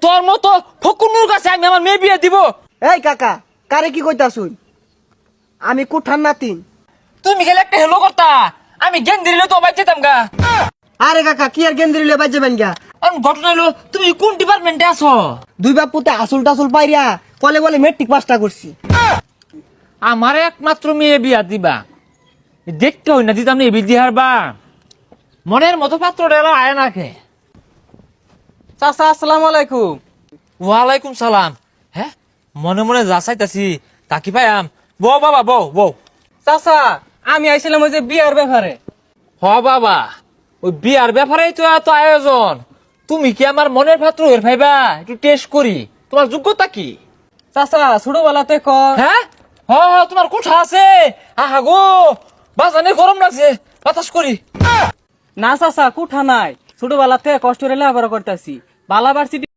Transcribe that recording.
তোর মতো ফকুনুর কাছে আমি আমার মেয়ে বিয়ে দিব? এই কাকা, কারে কি কইতাছুন? আমি কুঠার নাতিন। তুমি খেলে একটা হেলো করতা, আমি জ্ঞান দিলে তো অবাক যেতাম গা। আরে কাকা, কি আর গেন্দ্রি লে বাজে বেন গা? ঘটনা হলো, তুমি কোন ডিপার্টমেন্টে আছো? দুই বাপ পুতে আসল টাসল পাইরা কলে বলে মেট্রিক পাসটা করছি। আমার একমাত্র মেয়ে বিয়া দিবা, দেখতে হই না দিতাম না এ দিহার বা মনের মতো পাত্র ডেলা আয় নাকে। চাচা আসসালামু আলাইকুম। ওয়ালাইকুম সালাম। হ্যাঁ, মনে মনে যা চাইতাছি তা কি পাইয়াম? বউ বাবা, বউ বউ। চাচা আমি আইছিলাম ওই যে বিয়ার ব্যাপারে। হ বাবা, ওই বিয়ার ব্যাপারেই তো এত আয়োজন। তুমি কি আমার মনের পাত্র এর ভাইবা? একটু টেস্ট করি, তোমার যোগ্যতা কি? চাচা ছোটবেলাতে কর। হ্যাঁ, হ হ, তোমার কোঠা আছে? আহা গো, বাজানে গরম লাগছে, বাতাস করি। না চাচা কুঠা নাই, ছোটবেলাতে কষ্ট করে লেখাপড়া করতেছি, বালা ভার্সিটি